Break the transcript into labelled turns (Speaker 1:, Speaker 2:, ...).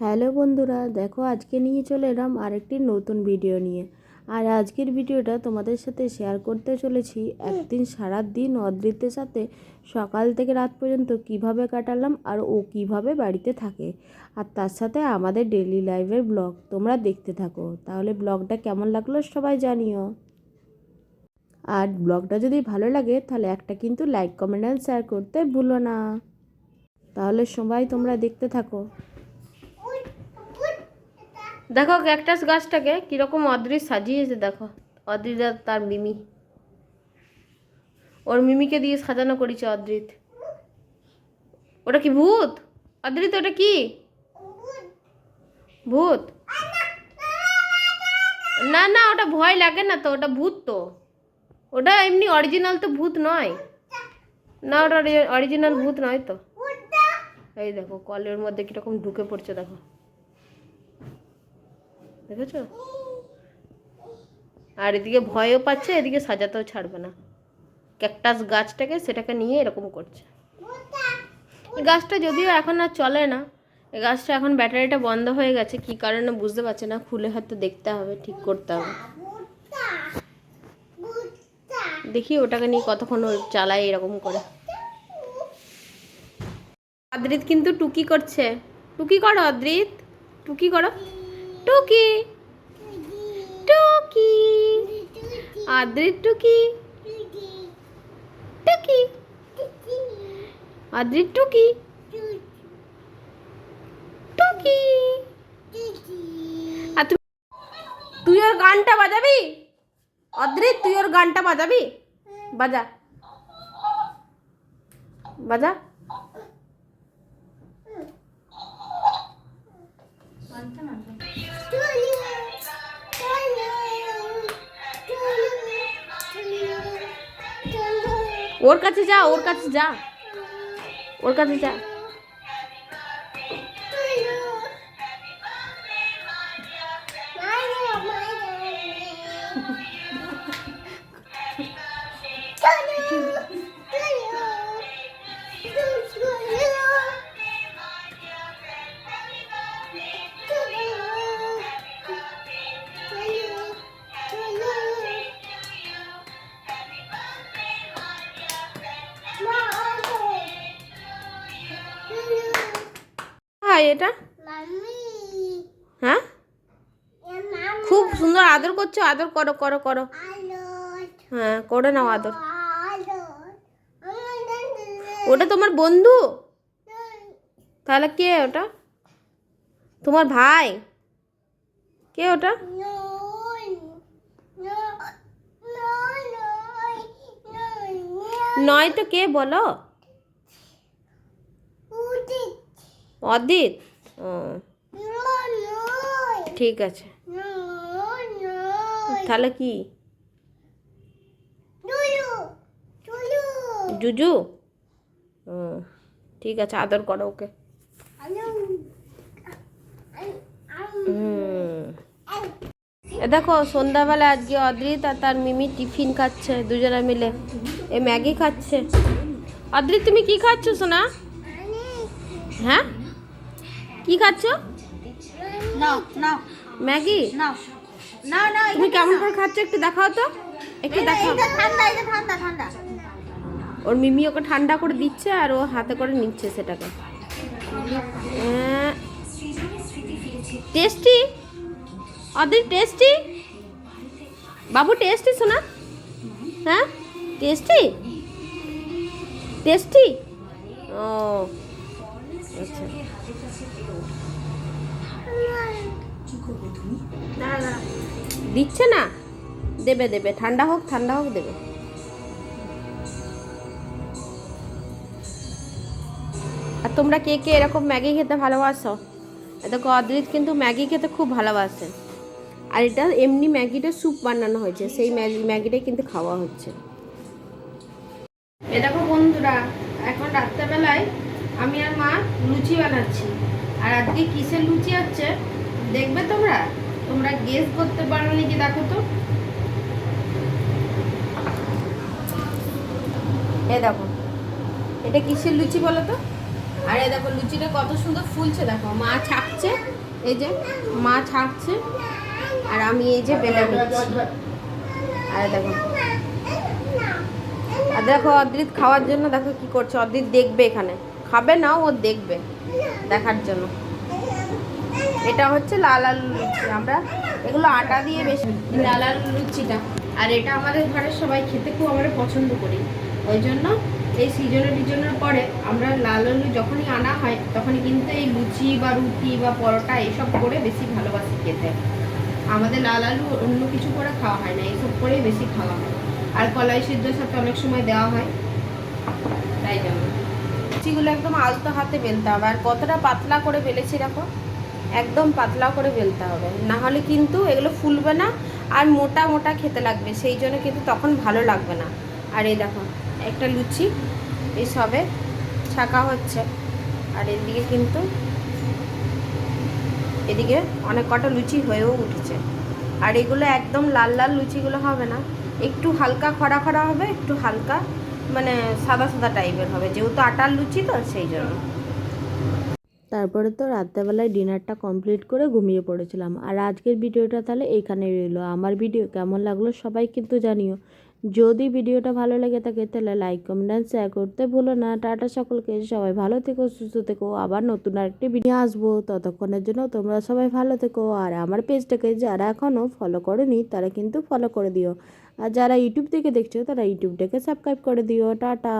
Speaker 1: Hello বন্ধুরা, দেখো আজকে নিয়ে চলে এলাম আরেকটি নতুন ভিডিও নিয়ে। আর আজকের ভিডিওটা তোমাদের সাথে শেয়ার করতে চলেছি একদিন সারা দিন অদৃত্যের সাথে সকাল থেকে রাত পর্যন্ত কিভাবে কাটালাম আর ও কিভাবে বাড়িতে থাকে, আর তার সাথে আমাদের ডেইলি লাইফের ব্লগ। তোমরা দেখতে থাকো, তাহলে ব্লগটা কেমন লাগলো সবাই জানিও। আর ব্লগটা যদি ভালো লাগে তাহলে একটা কিন্তু লাইক, কমেন্ট অ্যান্ড শেয়ার করতে ভুলো না। তাহলে সবাই তোমরা দেখতে থাকো। দেখো ক্যাকটাস গাছটাকে কীরকম অদৃশ্য সাজিয়েছে, দেখো অদৃত আর তার মিমি, ওর মিমিকে দিয়ে সাজানো করেছে অদৃত। ওটা কি ভূত? অদৃত ওটা কি ভূত? না না, ওটা ভয় লাগে না তো, ওটা ভূত তো। ওটা এমনি অরিজিনাল তো ভূত নয় না, ওটা অরিজিনাল ভূত নয় তো। এই দেখো কলের মধ্যে কীরকম ঢুকে পড়ছে, দেখো দেখেছো? আর এদিকে ভয়ও পাচ্ছে, এদিকে সাজাতেও ছাড়বে না ক্যাকটাস গাছটাকে, সেটাকে নিয়ে এরকম করছে। এই গাছটা যদিও এখন আর চলে না, এই গাছটা এখন ব্যাটারিটা বন্ধ হয়ে গেছে, কি কারণে বুঝতে পারছে না, খুলে হয়তো দেখতে হবে, ঠিক করতে হবে। দেখি ওটাকে নিয়ে কতক্ষণ ও চালায় এরকম করে। অদ্রিত কিন্তু টুকি করছে, টুকি করো অদ্রিত, টুকি করো, টুকি টুকি, অদ্রিত টুকি টুকি, অদ্রিত টুকি টুকি। আর তুই ওর গানটা বাজাবি অদ্রিত, তুই ওর গানটা বাজাবি, বাজা বাজা। ওর কাছে যা, ওর কাছে যা, ওর কাছে যা। এটা হ্যাঁ, খুব সুন্দর আদর করছো, আদর করো করো করো, হ্যাঁ করে নাও আদর। ওটা তোমার বন্ধু? তাহলে কে ওটা? তোমার ভাই? কে ওটা? নয় তো কে বলো? অদিত? ও ঠিক আছে, তাহলে কি জুজু? ও ঠিক আছে, আদর করো ওকে। দেখো সন্ধ্যাবেলা আজকে অদ্রিত আর তার মিমি টিফিন খাচ্ছে দুজনে মিলে, এ ম্যাগি খাচ্ছে। অদ্রিত তুমি কি খাচ্ছ সোনা? হ্যাঁ কি খাচ্ছ? ম্যাগি? তুমি কেমন করে খাচ্ছ একটু দেখাও তো, একটু দেখাও। ওর মিমি ওকে ঠান্ডা করে দিচ্ছে আর ও হাতে করে নিচ্ছে সেটাকে। টেস্টি অদ্রিত, টেস্টি বাবু, টেস্টি শোনা? হ্যাঁ টেস্টি, টেস্টি। ও আচ্ছা, দিচ্ছে না, দেবে দেবে, ঠান্ডা হোক দেবে। আর তোমরা কে কে এরকম ম্যাগি খেতে ভালোবাসো? দেখো অদ্রিত কিন্তু ম্যাগি খেতে খুব ভালোবাসে, আর এটা এমনি ম্যাগিটা স্যুপ বানানো হয়েছে, সেই ম্যাগিটাই কিন্তু খাওয়া হচ্ছে। এ দেখো বন্ধুরা, এখন রাত্রেবেলায় আমি আর মা লুচি বানাচ্ছি। আর আজকে কিসের লুচি হচ্ছে দেখবে তোমরা, তোমরা গেস করতে পারো নাকি? দেখো তো, এ দেখো এটা কিসের লুচি বলো তো?
Speaker 2: আর এই দেখো লুচিটা কত সুন্দর ফুলছে, দেখো মা ছাকছে, এই যে মা ছাকছে আর আমি এই যে বেলে নিচ্ছি। আর দেখো, আর দেখো অদ্রিত খাওয়ার জন্য দেখো কি করছে, অদ্রিত দেখবে, এখানে খাবে না, ও দেখবে দেখার জন্য। এটা হচ্ছে লাল আলু লুচি, আমরা এগুলো আটা দিয়ে বেশি লাল আলু লুচিটা। আর এটা আমাদের ঘরের সবাই খেতে খুব আমরা পছন্দ করি, ওই জন্য এই সিজনের পরে আমরা লাল আলু যখনই আনা হয় তখনই কিন্তু এই লুচি বা রুটি বা পরোটা এসব করে বেশি ভালোবাসি খেতে। আমাদের লাল আলু অন্য কিছু করে খাওয়া হয় না, এইসব করেই বেশি খাওয়া হয়। আর কলাই সিদ্ধর সাথে অনেক সময় দেওয়া হয়, তাই জন্য লুচিগুলো একদম আলতো হাতে বেলতে হবে। আর কতটা পাতলা করে বেলেছি দেখো, একদম পাতলা করে বেলতে হবে, না হলে কিন্তু এগুলো ফুলবে না আর মোটা মোটা খেতে লাগবে, সেই জন্য কিন্তু তখন ভালো লাগবে না। আর এই দেখো একটা লুচি এই সবে ছাকা হচ্ছে, আর এদিকে কিন্তু এদিকে অনেক কটা লুচি হয়েও উঠেছে। আর এগুলো একদম লাল লাল লুচিগুলো হবে না, একটু হালকা খরা খরা হবে, একটু হালকা মানে সাদা সাদা টাইপের হবে, যেহেতু আটার লুচি তো সেই জন্য।
Speaker 1: তারপরে তো রাত্রেবেলায় ডিনারটা কমপ্লিট করে ঘুমিয়ে পড়েছিলাম। আর আজকের ভিডিওটা তাহলে এইখানেই রইলো। আমার ভিডিও কেমন লাগলো সবাই কিন্তু জানিও। যদি ভিডিওটা ভালো লেগে থাকে তাহলে লাইক কমেন্ট অ্যান্ড শেয়ার করতে ভুলো না। টাটা সকলকে, সবাই ভালো থেকো, সুস্থ থেকো। আবার নতুন আরেকটি ভিডিও আসবো, ততক্ষণের জন্য তোমরা সবাই ভালো থেকো। আর আমার পেজটাকে যারা এখনও ফলো করেনি তারা কিন্তু ফলো করে দিও। আর যারা ইউটিউব থেকে দেখছো তারা ইউটিউবটাকে সাবস্ক্রাইব করে দিও। টাটা।